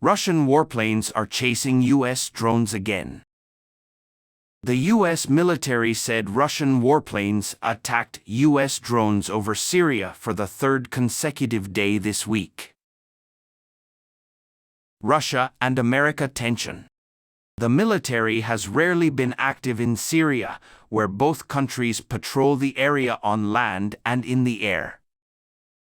Russian warplanes are chasing U.S. drones again. The U.S. military said Russian warplanes attacked U.S. drones over Syria for the third consecutive day this week. Russia and America tension. The military has rarely been active in Syria, where both countries patrol the area on land and in the air.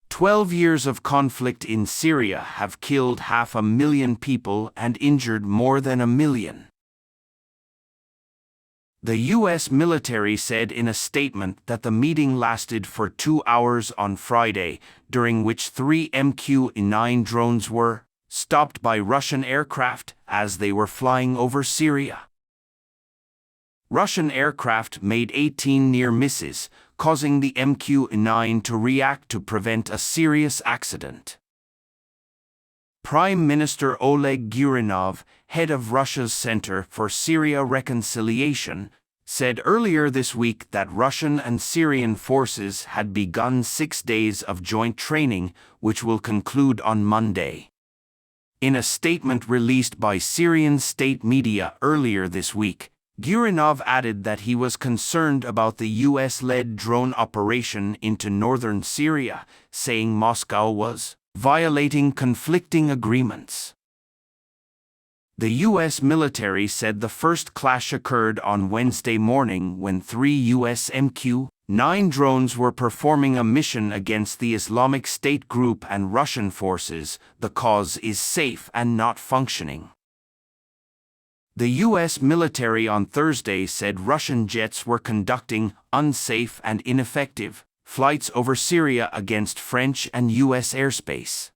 12 years of conflict in Syria have killed 500,000 people and injured more than 1 million. The U.S. military said in a statement that the meeting lasted for 2 hours on Friday, during which 3 MQ-9 drones were stopped by Russian aircraft as they were flying over Syria. Russian aircraft made 18 near misses, causing the MQ-9 to react to prevent a serious accident. Prime Minister Oleg Gurinov, head of Russia's Center for Syria Reconciliation, said earlier this week that Russian and Syrian forces had begun 6 days of joint training, which will conclude on Monday. In a statement released by Syrian state media earlier this week, Gurinov added that he was concerned about the U.S.-led drone operation into northern Syria, saying Moscow was violating conflicting agreements. The U.S. military said the first clash occurred on Wednesday morning when 3 U.S. MQ-9 drones were performing a mission against the Islamic State group and Russian forces. The cause is safe and not functioning. The U.S. military on Thursday said Russian jets were conducting unsafe and ineffective flights over Syria against French and U.S. airspace.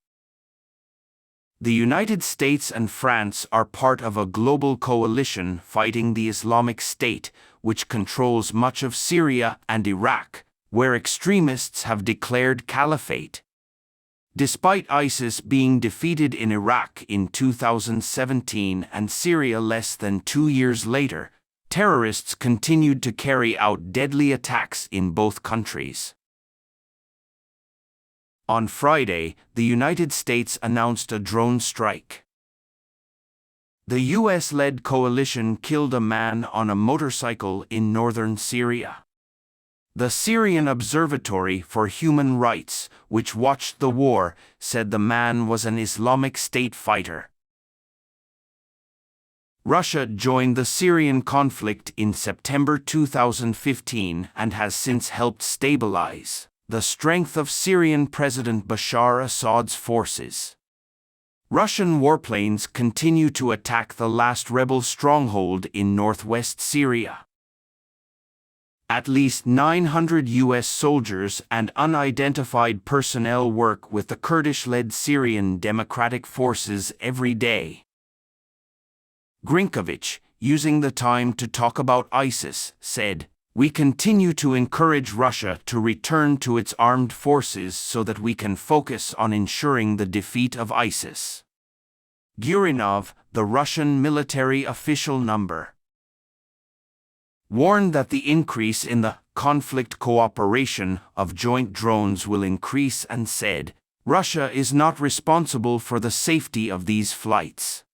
The United States and France are part of a global coalition fighting the Islamic State, which controls much of Syria and Iraq, where extremists have declared caliphate. Despite ISIS being defeated in Iraq in 2017 and Syria less than 2 years later, terrorists continued to carry out deadly attacks in both countries. On Friday, the United States announced a drone strike. The U.S.-led coalition killed a man on a motorcycle in northern Syria. The Syrian Observatory for Human Rights, which watched the war, said the man was an Islamic State fighter. Russia joined the Syrian conflict in September 2015 and has since helped stabilize the strength of Syrian President Bashar Assad's forces. Russian warplanes continue to attack the last rebel stronghold in northwest Syria. At least 900 U.S. soldiers and unidentified personnel work with the Kurdish-led Syrian Democratic Forces every day. Grinkovich, using the time to talk about ISIS, said, "We continue to encourage Russia to return to its armed forces so that we can focus on ensuring the defeat of ISIS." Gurinov, the Russian military official warned that the increase in the conflict cooperation of joint drones will increase and said, "Russia is not responsible for the safety of these flights."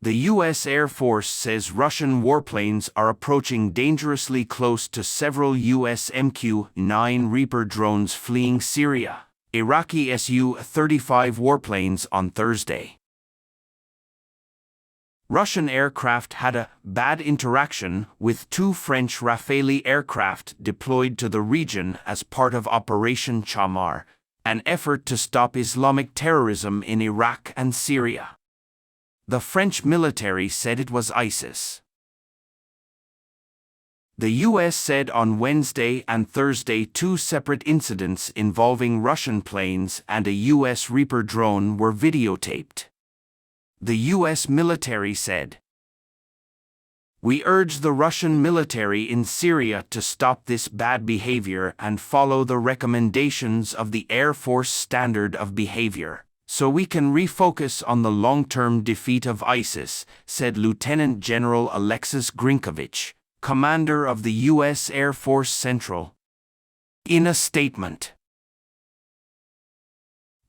The U.S. Air Force says Russian warplanes are approaching dangerously close to several U.S. MQ-9 Reaper drones fleeing Syria, Iraqi Su-35 warplanes on Thursday. Russian aircraft had a bad interaction with 2 French Rafale aircraft deployed to the region as part of Operation Chamar, an effort to stop Islamic terrorism in Iraq and Syria. The French military said it was ISIS. The U.S. said on Wednesday and Thursday 2 separate incidents involving Russian planes and a U.S. Reaper drone were videotaped. The U.S. military said, "We urge the Russian military in Syria to stop this bad behavior and follow the recommendations of the Air Force Standard of Behavior, so we can refocus on the long-term defeat of ISIS," said Lieutenant General Alexis Grinkovich, commander of the U.S. Air Force Central. In a statement,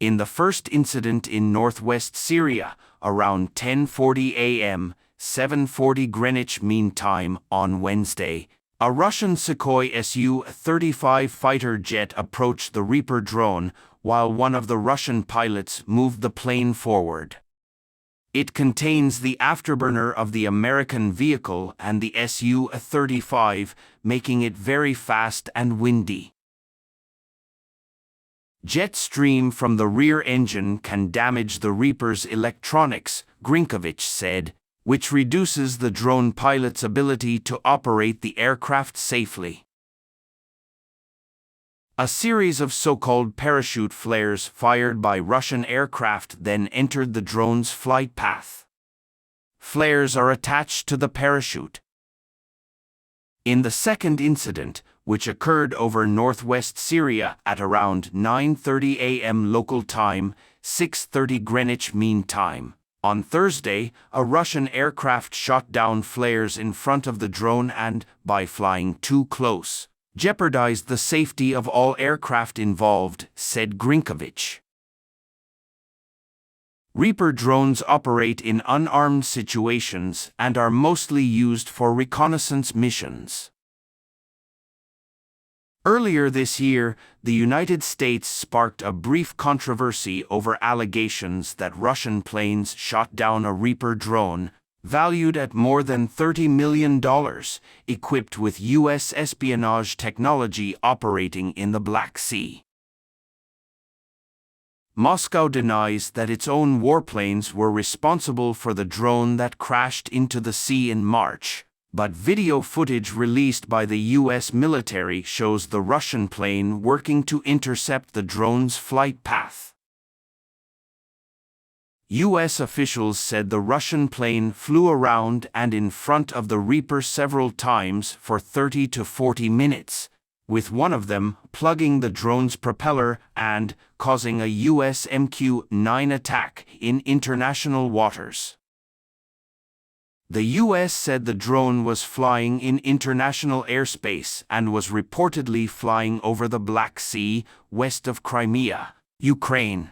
In the first incident in northwest Syria, around 10:40 a.m., 7:40 Greenwich Mean Time on Wednesday, a Russian Sukhoi Su-35 fighter jet approached the Reaper drone while one of the Russian pilots moved the plane forward. It contains the afterburner of the American vehicle and the Su-35, making it very fast and windy. Jet stream from the rear engine can damage the Reaper's electronics, Grinkovich said, which reduces the drone pilot's ability to operate the aircraft safely. A series of so-called parachute flares fired by Russian aircraft then entered the drone's flight path. Flares are attached to the parachute. In the second incident, which occurred over northwest Syria at around 9:30 a.m. local time, 6:30 Greenwich Mean Time, on Thursday, a Russian aircraft shot down flares in front of the drone and, by flying too close, jeopardized the safety of all aircraft involved, said Grinkovich. Reaper drones operate in unarmed situations and are mostly used for reconnaissance missions. Earlier this year, the United States sparked a brief controversy over allegations that Russian planes shot down a Reaper drone, valued at more than $30 million, equipped with U.S. espionage technology operating in the Black Sea. Moscow denies that its own warplanes were responsible for the drone that crashed into the sea in March, but video footage released by the U.S. military shows the Russian plane working to intercept the drone's flight path. U.S. officials said the Russian plane flew around and in front of the Reaper several times for 30 to 40 minutes, with one of them plugging the drone's propeller and causing a U.S. MQ-9 attack in international waters. The U.S. said the drone was flying in international airspace and was reportedly flying over the Black Sea, west of Crimea, Ukraine.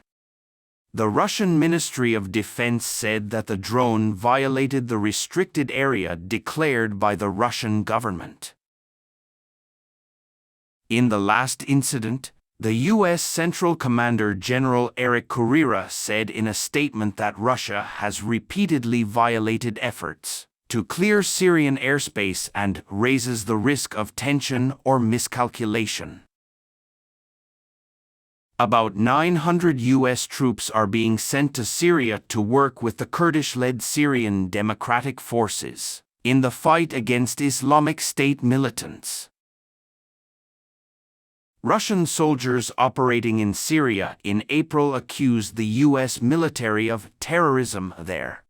The Russian Ministry of Defense said that the drone violated the restricted area declared by the Russian government. In the last incident, the U.S. Central Commander General Eric Kurira said in a statement that Russia has repeatedly violated efforts to clear Syrian airspace and raises the risk of tension or miscalculation. About 900 U.S. troops are being sent to Syria to work with the Kurdish-led Syrian Democratic Forces in the fight against Islamic State militants. Russian soldiers operating in Syria in April accused the U.S. military of terrorism there.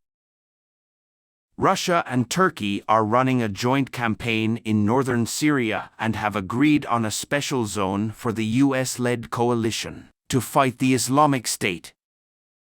Russia and Turkey are running a joint campaign in northern Syria and have agreed on a special zone for the U.S.-led coalition to fight the Islamic State.